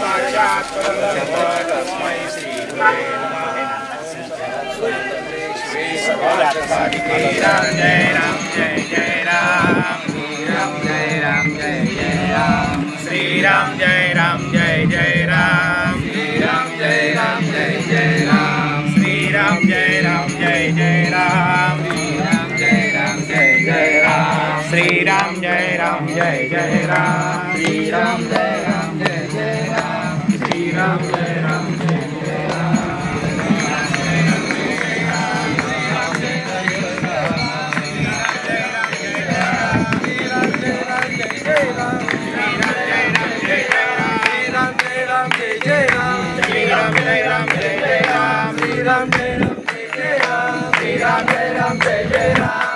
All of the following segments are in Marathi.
साक्षात् परब्रह्म तस्मै श्री गुरवे नमः। श्री राम जय राम जय जय राम, राम जय राम जय जय राम, श्री राम जय राम जय जय राम, श्री राम जय राम जय जय राम, श्री राम जय राम जय जय राम, श्री राम जय राम जय जय राम, श्री राम जय राम जय जय राम, श्री राम जय राम जय जय राम, जय जय राम, श्री राम जय राम जय जय राम, श्री राम जय राम जय जय राम,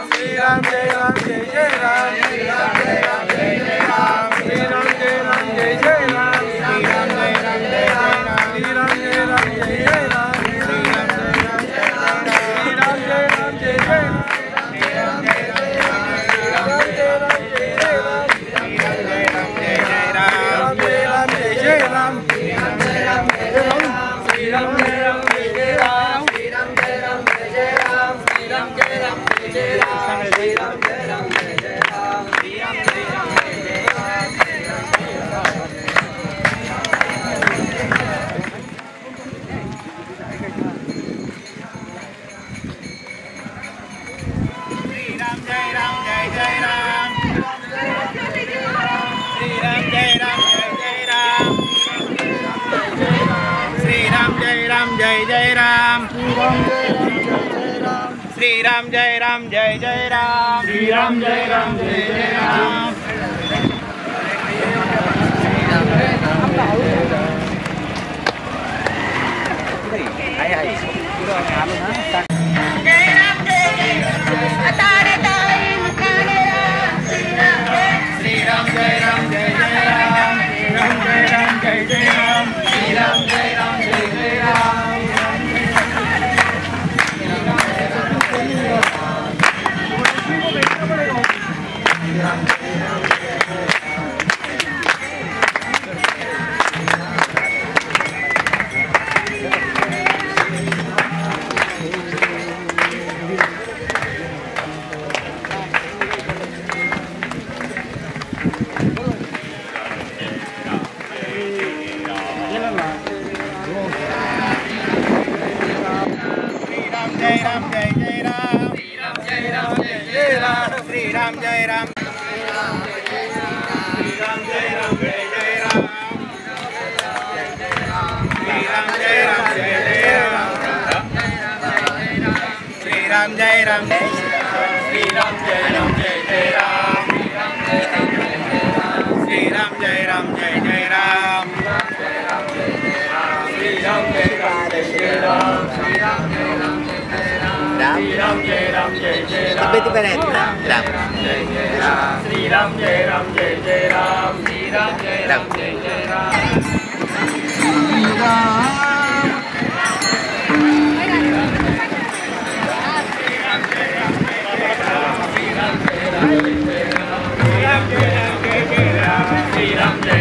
राम जय राम श्री राम जय राम जय जय राम, श्री राम जय राम जय जय राम, श्री राम जय राम जय जय राम, श्री राम जय राम जय राम जय जय राम, श्री राम जय राम जय जय राम, श्री राम जय राम जय जय राम, श्री राम जय राम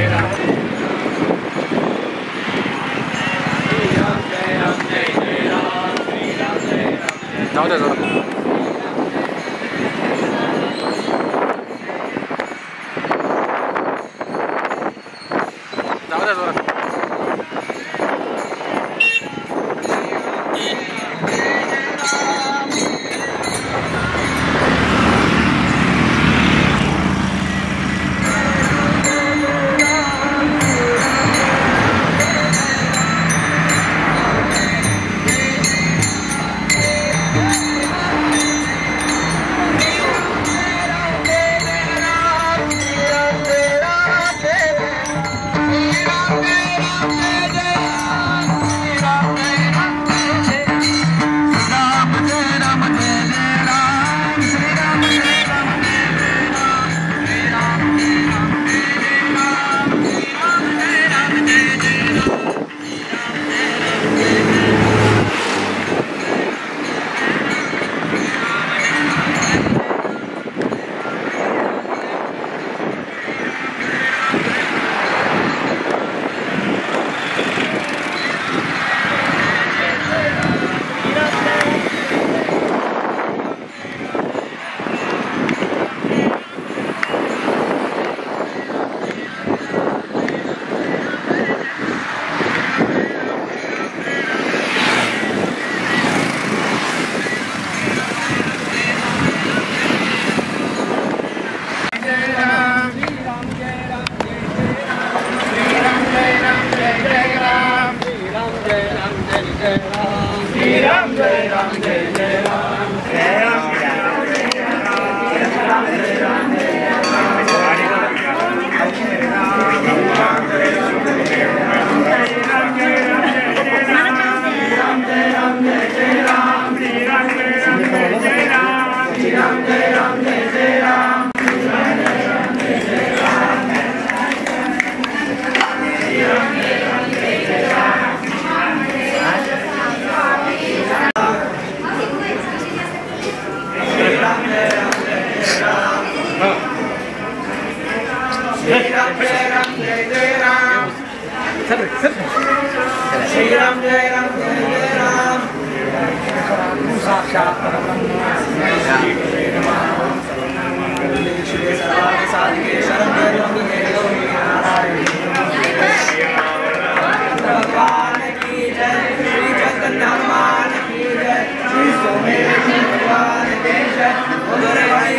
जय जय राम, जाऊ दे जाऊ दे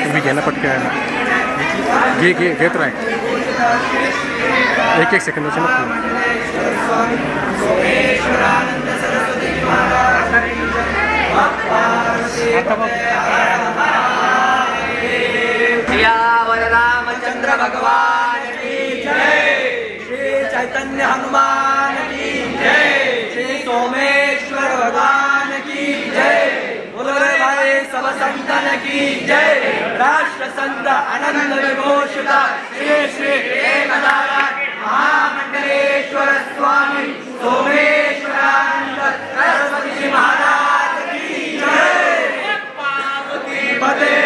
तुम्ही घ्यायला पटकन घेत राह एक सेकंदाचे नको रामचंद्र भगवान की जय, श्री चैतन्य हनुमान की जय, श्री सोमेश्वर भगवान की जय, बोलो रे भाई सब संतन की जय। राष्ट्र संत आनंद विभूषित श्री श्री एकदारा महामंडलेश्वर स्वामी सोमेश्वरानंद सरस्वती महाराज की जय। पार्वती पदे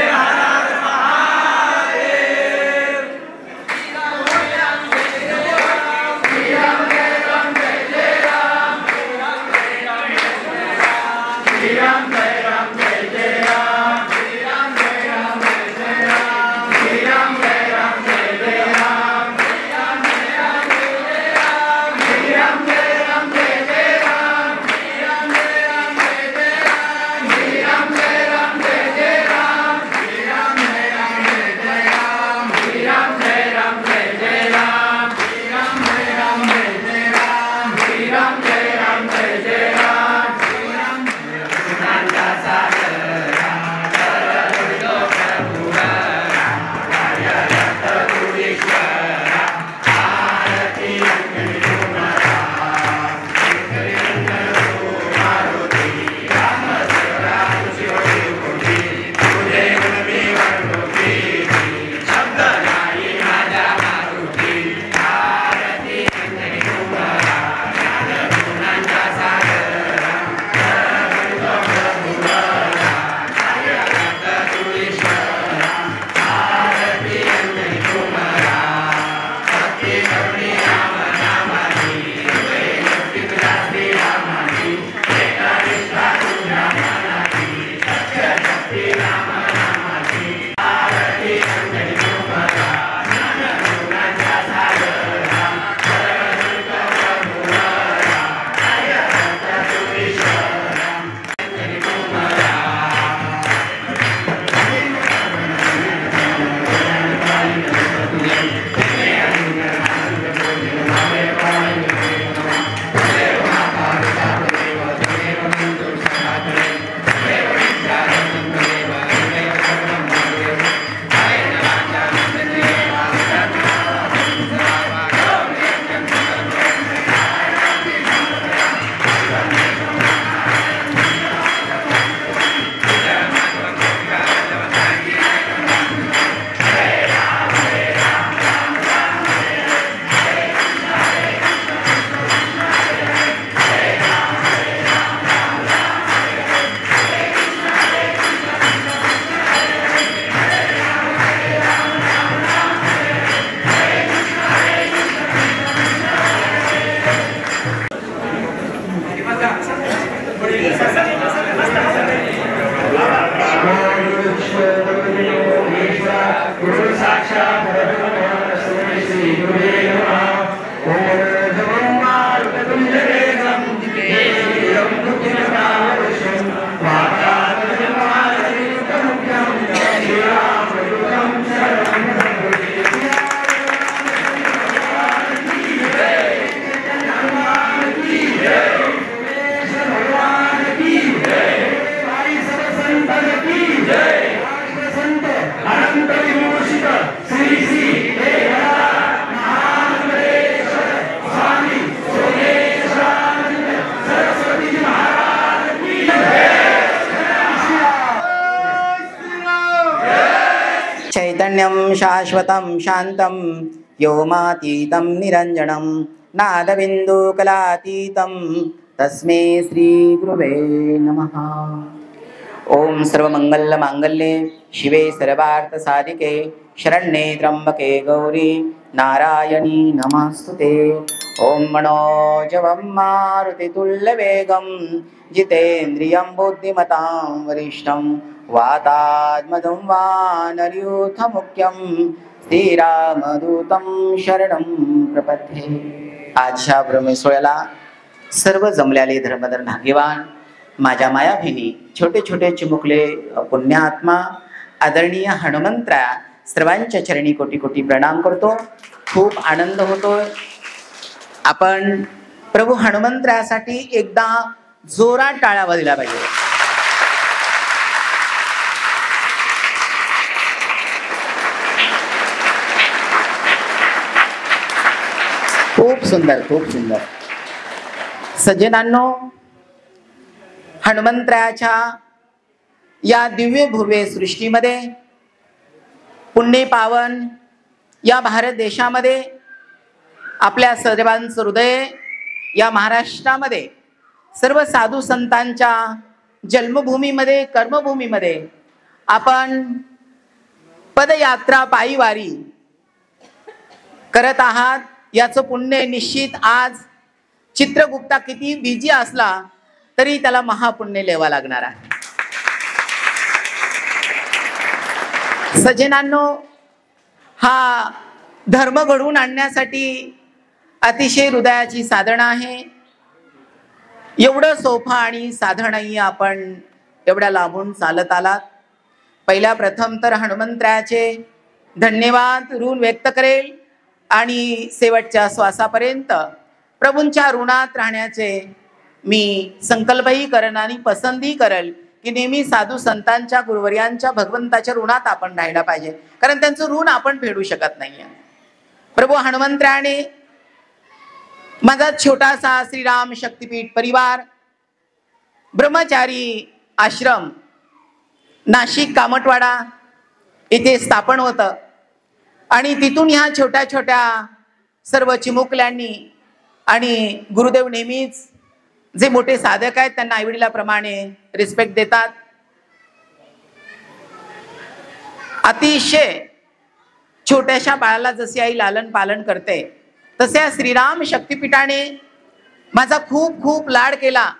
चैतन्यं शाश्वतं शान्तं व्योमातीतं निरञ्जनं नादबिन्दुकलातीतं तस्मै श्रीगुरुवे नमः। ओम सर्वमंगलमांगल्ये शिवे सर्वार्थसाधिके शरण्ये त्र्यंबके गौरी नारायणी नमस्तुते। ओम मनोजवं मारुतितुल्यवेगं जितेन्द्रियं बुद्धिमतां वरिष्ठं वातात्मजं वानरयूथमुख्यं श्रीरामदूतं शरणं प्रपद्ये। आजच्या ब्रह्मसोहळ्याला सर्व जमलेले धर्मधर भाग्यवान माझ्या माया भगिनी, छोटे छोटे चिमुकले पुण्यात्मा, आदरणीय हनुमंतराया, सर्वांच्या चरणी कोटी कोटी प्रणाम करतो। खूप आनंद होतोय। आपण प्रभू हनुमंतरायासाठी एकदा जोरात टाळ्या वाजविल्या पाहिजे। खूप सुंदर, खूप सुंदर। सज्जनांनो, हनुमंतरायाच्या या दिव्य भव्य सृष्टीमध्ये, पुण्य पावन या भारत देशामध्ये, आपल्या सर्वांचं हृदय या महाराष्ट्रामध्ये, सर्व साधू संतांच्या जन्मभूमीमध्ये, कर्मभूमीमध्ये आपण पदयात्रा पायीवारी करत आहात। याचं पुण्य निश्चित आज चित्रगुप्ता किती बिझी असला तरी त्याला महापुण्य लेवा लागणार आहे। सज्जनांनो, हा धर्म घडवून आणण्यासाठी अतिशय हृदयाची साधना आहे। एवढं सोपं आणि साधनही आपण एवढ्या लांबून चालत आलात। पहिल्या प्रथम तर हनुमंतरायाचे धन्यवाद ऋण व्यक्त करेल आणि शेवटच्या श्वासापर्यंत प्रभूंच्या ऋणात राहण्याचे मी संकल्पही करेन आणि पसंतही करेल की नेहमी साधू संतांच्या, गुरुवर्यांच्या, भगवंताच्या ऋणात आपण राहायला पाहिजे, कारण त्यांचं ऋण आपण फेडू शकत नाहीये। प्रभू हनुमंतरायाने माझा छोटासा श्रीराम शक्तिपीठ परिवार, ब्रह्मचारी आश्रम नाशिक कामटवाडा इथे स्थापन होतं आणि तिथून ह्या छोट्या छोट्या सर्व चिमुकल्यांनी, आणि गुरुदेव नेहमीच जे मोठे साधक आहेत त्यांना आईवडिलाप्रमाणे रिस्पेक्ट देतात। अतिशय छोट्याशा बाळाला जशी आई लालन पालन करते तसे श्रीराम शक्तिपीठाने माझा खूप खूप लाड केला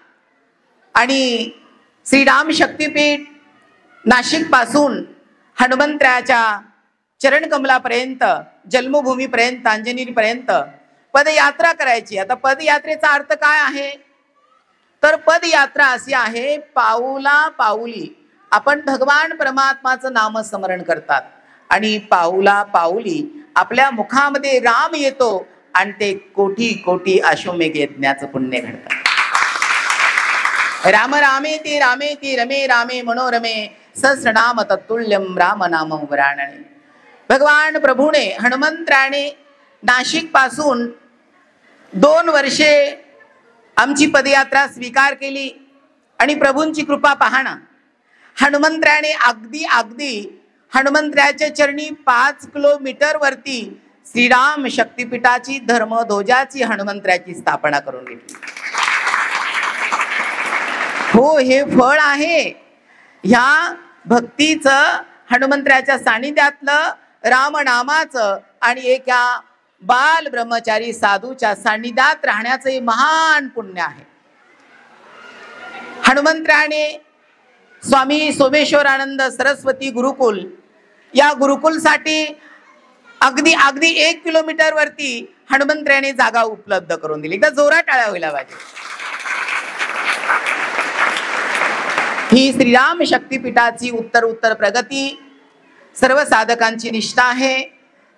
आणि श्रीराम शक्तिपीठ नाशिक पासून हनुमंतरायाच्या चरणकमलापर्यंत, जन्मभूमीपर्यंत, अंजनीपर्यंत पदयात्रा करायची। आता पदयात्रेचा अर्थ काय आहे तर पदयात्रा अशी आहे, पाऊला पाऊली आपण भगवान परमात्माचं नामस्मरण करतात आणि पाऊला पाऊली आपल्या मुखामध्ये राम येतो आणि ते कोटी कोटी अश्वमेघ यज्ञाचं पुण्य घडतं। राम रामेति रामेति रमे रामे मनोरमे सहस्रनाम तत्तुल्यम राम नाम वराणने। भगवान प्रभूने, हनुमंतरायाने नाशिक पासून 2 वर्षे आमची पदयात्रा स्वीकार केली आणि प्रभूंची कृपा पाहणं। हनुमंतरायाने अगदी अगदी हनुमंतरायाच्या चरणी 5 किलोमीटर वरती श्रीराम शक्तिपीठाची धर्मध्वजाची हनुमंतरायाची स्थापना करून घेतली। हो, हे फळ आहे ह्या भक्तीचं, हनुमंतरायाच्या सानिध्यातलं, रामनामाचं आणि एका बाल ब्रह्मचारी साधूच्या सानिध्यात राहण्याचं हे महान पुण्य आहे। हनुमंतरायाने स्वामी सोमेश्वरानंद सरस्वती गुरुकुल या गुरुकुलसाठी अगदी अगदी 1 किलोमीटर वरती हनुमंतरायाने जागा उपलब्ध करून दिली। एकदा जोरात टाळ्या व्हायला पाहिजे। ही श्रीराम शक्तिपीठाची उत्तर प्रगती सर्व साधकांची निष्ठा आहे,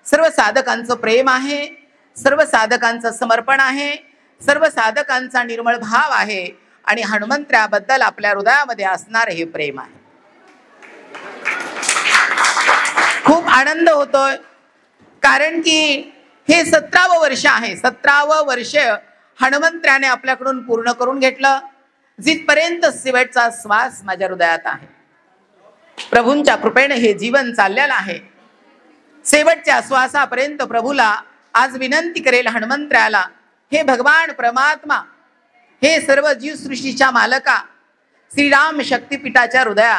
सर्व साधकांचं प्रेम आहे, सर्व साधकांचं समर्पण आहे, सर्व साधकांचा निर्मळ भाव आहे आणि हनुमंतरायाबद्दल आपल्या हृदयामध्ये असणारे हे प्रेम आहे। खूप आनंद होतोय कारण की हे 17वं वर्ष आहे। 17वं वर्ष हनुमंतरायाने आपल्याकडून पूर्ण करून घेतलं, जिथपर्यंत शेवटचा श्वास माझ्या हृदयात आहे। प्रभूंच्या कृपेने हे जीवन चाललेलं आहे शेवटच्या श्वासापर्यंत प्रभूला आज विनंती करेल हनुमंतरायाला, हे भगवान परमात्मा, हे सर्व जीवसृष्टीच्या मालका, श्रीराम शक्तिपीठाच्या हृदया,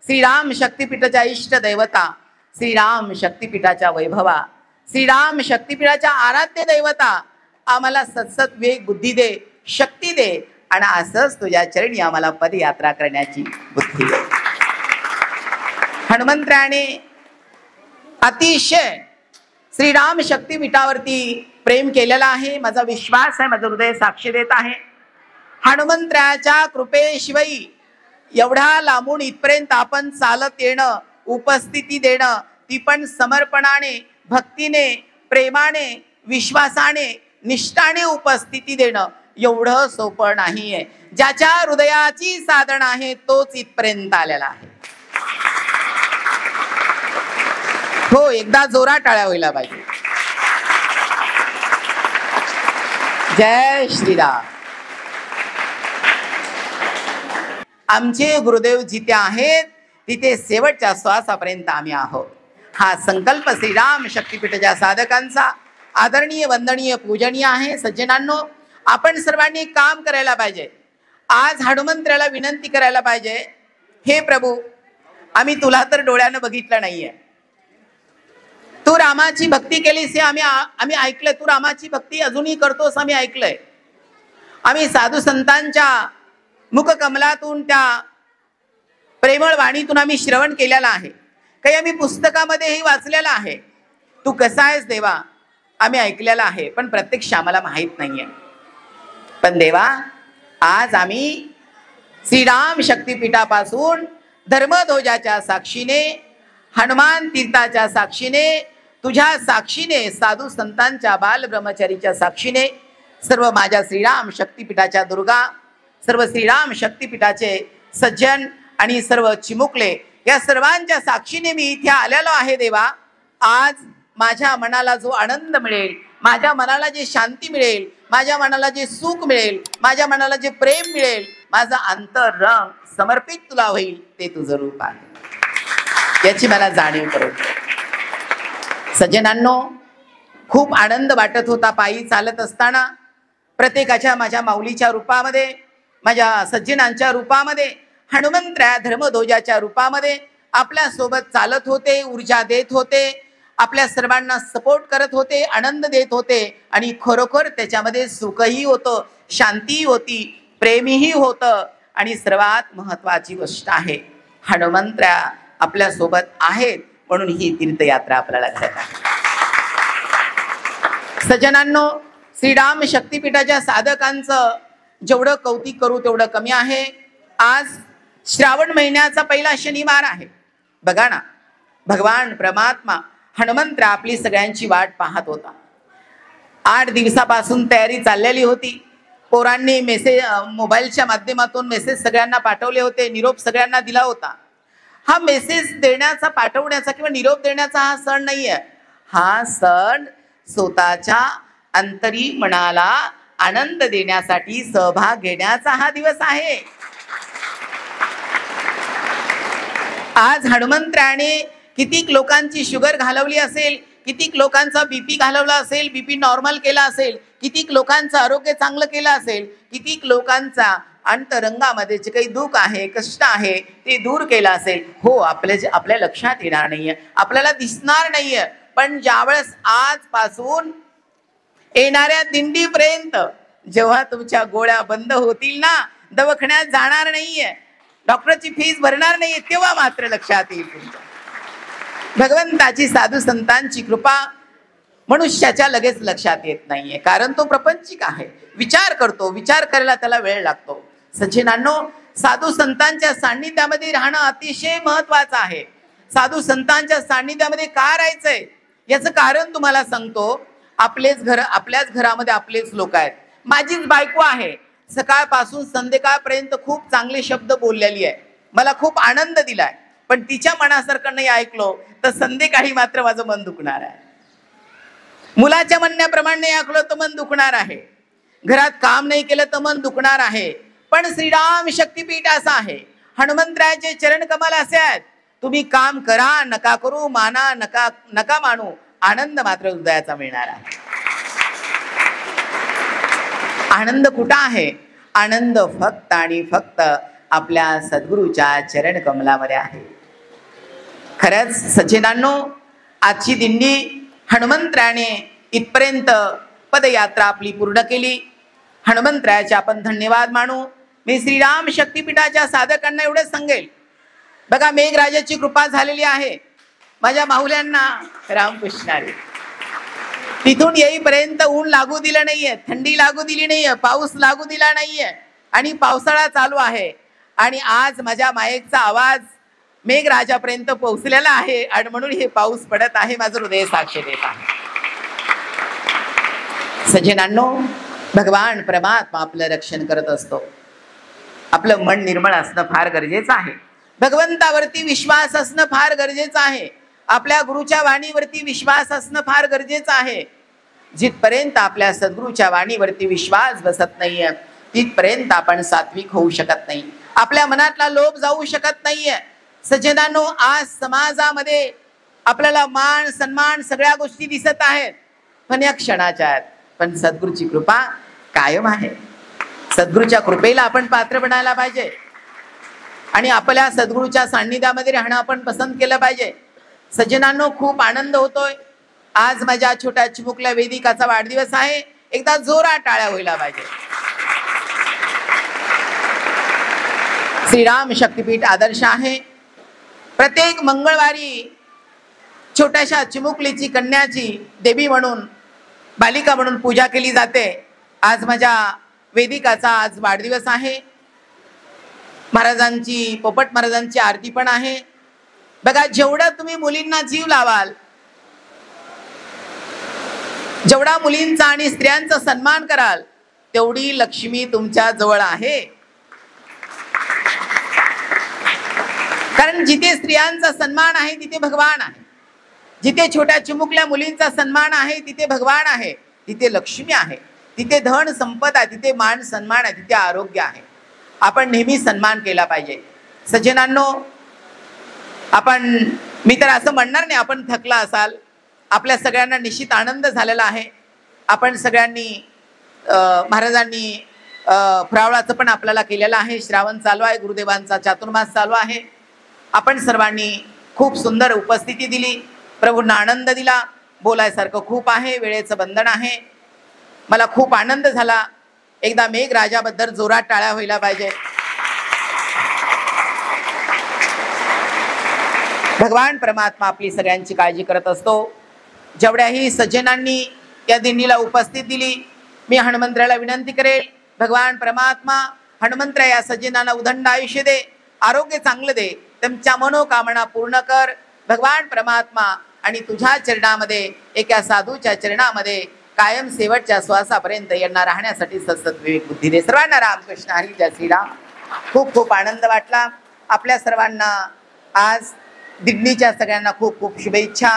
श्रीराम शक्तिपीठाच्या इष्ट दैवता, श्रीराम शक्तिपीठाच्या वैभवा, श्रीराम शक्तिपीठाच्या आराध्य दैवता, आम्हाला सतसत वेग बुद्धी दे, शक्ती दे आणि असंच तुझ्या चरणी आम्हाला पदयात्रा करण्याची बुद्धी दे. हनुमंतरायाने अतिशय श्रीराम शक्तिपीठावरती प्रेम केलेला आहे. माझा विश्वास आहे, माझं हृदय साक्ष देत आहे. हनुमंतरायाच्या कृपेशिवाय एवढ्या लांबून इथपर्यंत आपण चालत येणं, उपस्थिती देणं, ती पण समर्पणाने, भक्तीने, प्रेमाने, विश्वासाने, निष्ठाने उपस्थिती देणं एवढं सोपं नाहीये. ज्याच्या हृदयाची साधना आहे तोच इथपर्यंत आलेला आहे. हो, एकदा जोरात टाळ्या व्हायला पाहिजे. जय श्रीराम. आमचे गुरुदेव जिथे आहेत तिथे शेवटच्या श्वासापर्यंत आम्ही आहोत. हा संकल्प श्रीराम शक्तिपीठाच्या साधकांचा आदरणीय, वंदनीय, पूजनीय आहे. सज्जनांनो, आपण सर्वांनी काम करायला पाहिजे. आज हनुमंतरायाला विनंती करायला पाहिजे, हे प्रभू, आम्ही तुला तर डोळ्यानं बघितलं नाहीये, तू रामाची भक्ती केलीस हे आम्ही ऐकलंय, तू रामाची भक्ती अजूनही करतोस आम्ही ऐकलंय. आम्ही साधू संतांच्या मुखकमलातून, त्या प्रेमळ वाणीतून आम्ही श्रवण केलेला आहे, काही आम्ही पुस्तकामध्येही वाचलेलं आहे. तू कसा आहेस देवा आम्ही ऐकलेला आहे, पण प्रत्यक्ष आम्हाला माहीत नाहीये. पण देवा, आज आम्ही श्रीराम शक्तिपीठापासून धर्मध्वजाच्या साक्षीने, हनुमान तीर्थाच्या साक्षीने, तुझ्या साक्षीने, साधू संतांच्या बाल ब्रह्मचारीच्या साक्षीने, सर्व माझ्या श्रीराम शक्तिपीठाच्या दुर्गा, सर्व श्रीराम शक्तिपीठाचे सज्जन आणि सर्व चिमुकले, या सर्वांच्या साक्षीने मी इथे आलेलो आहे देवा. आज माझ्या मनाला जो आनंद मिळेल, माझ्या मनाला जे शांती मिळेल, माझ्या मनाला जे सुख मिळेल, माझ्या मनाला जे प्रेम मिळेल, माझं अंतरंग समर्पित तुला होईल, ते तुझं रूप आहे, याची मला जाणीव करून. सज्जनांनो, खूप आनंद वाटत होता पायी चालत असताना. प्रत्येकाच्या माझ्या माऊलीच्या रूपामध्ये, माझ्या सज्जनांच्या रूपामध्ये, हनुमंतराया धर्मध्वजाच्या रूपामध्ये आपल्या सोबत चालत होते, ऊर्जा देत होते, आपल्या सर्वांना सपोर्ट करत होते, आनंद देत होते. आणि खरोखर त्याच्यामध्ये सुखही होतं, शांतीही होती, प्रेमही होतं. आणि सर्वात महत्वाची गोष्ट आहे, हनुमंतराया आपल्या सोबत आहेत म्हणून ही तीर्थयात्रा आपल्याला घडत आहे. सज्जनांनो, श्रीराम शक्तिपीठाच्या साधकांचं जेवढं कौतुक करू तेवढं कमी आहे. आज श्रावण महिन्याचा पहिला शनिवार आहे. बघा ना, भगवान परमात्मा हनुमंतराया आपली सगळ्यांची वाट पाहत होता. 8 दिवसापासून तयारी चाललेली होती. पोरांनी मेसेज, मोबाईलच्या माध्यमातून मेसेज सगळ्यांना पाठवले होते, निरोप सगळ्यांना दिला होता. हा मेसेज देण्याचा, पाठवण्याचा किंवा निरोप देण्याचा हा सण नाहीये. हा सण स्वतःच्या अंतरी मनाला आनंद देण्यासाठी, सहभाग घेण्याचा हा दिवस आहे. आज हनुमंतरायाने कितीक लोकांची शुगर घालवली असेल, कितीक लोकांचा बीपी घालवला असेल, बीपी नॉर्मल केला असेल, कितीक लोकांचं आरोग्य चांगलं केलं असेल, कितीक लोकांचा अंतरंगामध्ये जे काही दुःख आहे, कष्ट आहे ते दूर केलं असेल. हो, आपल्या लक्षात येणार नाहीये, आपल्याला दिसणार नाहीये. पण ज्यावेळेस आजपासून येणाऱ्या दिंडीपर्यंत जेव्हा तुमच्या गोळ्या बंद होतील ना, दवाखान्यात जाणार नाहीये, डॉक्टरची फीस भरणार नाहीये, तेव्हा मात्र लक्षात येईल तुमच्या. भगवंताची, साधू संतांची कृपा मनुष्याच्या लगेच लक्षात येत नाहीये, कारण तो प्रपंचिक आहे, विचार करतो, विचार करायला त्याला वेळ लागतो. सज्जनांनो, साधू संतांच्या सान्निध्यामध्ये राहणं अतिशय महत्वाचं आहे. साधू संतांच्या सान्निध्यामध्ये का राहायचंय याचं कारण तुम्हाला सांगतो. आपलेच घर, आपल्याच घरामध्ये आपलेच लोक आहेत. माझीच बायको आहे, सकाळपासून संध्याकाळपर्यंत खूप चांगले शब्द बोललेली आहे, मला खूप आनंद दिलाय. पण तिच्या मनासारखं नाही ऐकलो तर संध्याकाळी मात्र माझं मन दुखणार आहे. मुलाच्या म्हणण्याप्रमाणे नाही ऐकलं तर मन दुखणार आहे. घरात काम नाही केलं तर मन दुखणार आहे. पण श्रीराम शक्तिपीठ असं आहे, हनुमंतरायाचे चरण कमल असे आहेत तुम्ही काम करा नका करू, माना नका नका मानू, आनंद मात्र हृदयाचा मिळणार आहे. आनंद कुठं आहे? आनंद फक्त आणि फक्त आपल्या सद्गुरूच्या चरण कमलामध्ये आहे. खरंच सज्जनांनो, आजची दिंडी हनुमंतरायाने इथपर्यंत पदयात्रा आपली पूर्ण केली. हनुमंतरायाचे आपण धन्यवाद मानू. मी श्रीराम शक्तीपीठाच्या साधकांना एवढंच सांगेल, बघा मेघराजाची कृपा झालेली आहे. माझ्या माहुल्यांना रामकृष्णारी तिथून येईपर्यंत ऊन लागू दिलं नाहीये, थंडी लागू दिली नाहीये, पाऊस लागू दिला नाहीये आणि पावसाळा चालू आहे. आणि आज माझ्या मायेचा आवाज मेघराजापर्यंत पोहोचलेला आहे आणि म्हणून हे पाऊस पडत आहे. माझं हृदय साक्ष देत आहे. सज्जनांनो, भगवान परमात्मा आपलं रक्षण करत असतो. आपलं मन निर्मळ असणं फार गरजेचं आहे. भगवंतावरती विश्वास असणं फार गरजेचं आहे. आपल्या गुरुच्या वाणीवरती विश्वास असणं फार गरजेचं आहे. जिथपर्यंत आपल्या सद्गुरूच्या वाणीवरती विश्वास बसत नाहीये तिथपर्यंत आपण सात्विक होऊ शकत नाही. आपल्या मनातला लोभ जाऊ शकत नाहीये. सज्जनांनो, आज समाजामध्ये आपल्याला मान सन्मान सगळ्या गोष्टी दिसत आहेत, पण या क्षणाच्या आहेत. पण सद्गुरूची कृपा कायम आहे. सद्गुरूच्या कृपेला आपण पात्र बनायला पाहिजे आणि आपल्या सद्गुरूच्या सान्निध्यामध्ये राहणं आपण पसंत केलं पाहिजे. सज्जनांनो, खूप आनंद होतोय. आज माझ्या छोट्या चिमुकल्या वेदिकाचा वाढदिवस आहे. एकदा जोरात टाळ्या व्हायला पाहिजे. श्रीराम शक्तीपीठ आदर्श आहे. प्रत्येक मंगळवारी छोट्याशा चिमुकलीची कन्याची देवी म्हणून बालिका म्हणून पूजा केली जाते. आज माझ्या वेदिकाचा आज वाढदिवस आहे. महाराजांची पोपट महाराजांची आरती पण आहे. बघा, जेवढं तुम्ही मुलींना जीव लावाल, जेवढा मुलींचा आणि स्त्रियांचा सन्मान कराल, तेवढी लक्ष्मी तुमच्या जवळ आहे. कारण जिथे स्त्रियांचा सन्मान आहे तिथे भगवान आहे. जिथे छोट्या चिमुकल्या मुलींचा सन्मान आहे तिथे भगवान आहे. तिथे लक्ष्मी आहे. तिथे धन संपदा, तिथे मान सन्मान आहे, तिथे आरोग्य आहे. आपण नेहमी सन्मान केला पाहिजे. सज्जनांनो, मी तर असं म्हणणार नाही आपण थकला असाल. आपल्या सगळ्यांना निश्चित आनंद झालेला आहे. आपण सगळ्यांनी महाराजांनी फराळाचं पण आपल्याला केलेलं आहे. श्रावण चालू आहे, गुरुदेवांचा चातुर्मास चालू आहे. आपण सर्वांनी खूप सुंदर उपस्थिती दिली, प्रभूंना आनंद दिला. बोलायसारखं खूप आहे, वेळेचं बंधन आहे. मला खूप आनंद झाला. एकदा मेघराजाबद्दल जोरात टाळ्या व्हायला पाहिजे. भगवान परमात्मा आपली सगळ्यांची काळजी करत असतो. जेवढ्याही सज्जनांनी या दिंडीला उपस्थित दिली, मी हनुमंतरायाला विनंती करेल, भगवान परमात्मा हनुमंतराय या सज्जनांना उदंड आयुष्य दे, आरोग्य चांगलं दे, त्यांच्या मनोकामना पूर्ण कर. भगवान परमात्मा आणि तुझ्या चरणामध्ये, एका साधूच्या चरणामध्ये कायम शेवटच्या श्वासापर्यंत यांना राहण्यासाठी सतत विवेक बुद्धी दे. सर्वांना रामकृष्ण हरी. जय श्रीराम. खूप खूप आनंद वाटला. आपल्या सर्वांना आज दिंडीच्या सगळ्यांना खूप खूप शुभेच्छा.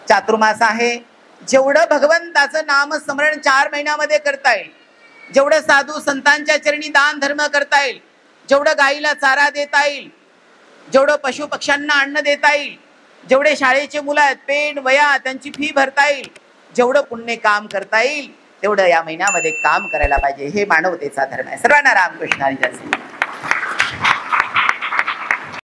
चातुर्मास आहे. जेवढं भगवंताचं नामस्मरण 4 महिन्यामध्ये करता येईल, जेवढं साधू संतांच्या चरणी दान धर्म करता येईल, जेवढं गाईला चारा देता येईल, जेवढं पशु पक्ष्यांना अन्न देता येईल, जेवढे शाळेचे मुलं आहेत, पेन वया त्यांची फी भरता येईल, जेवढं पुण्य काम करता येईल तेवढं या महिन्यामध्ये काम करायला पाहिजे. हे मानवतेचा धर्म आहे. सर्वांना रामकृष्ण हरी. जय श्री राम.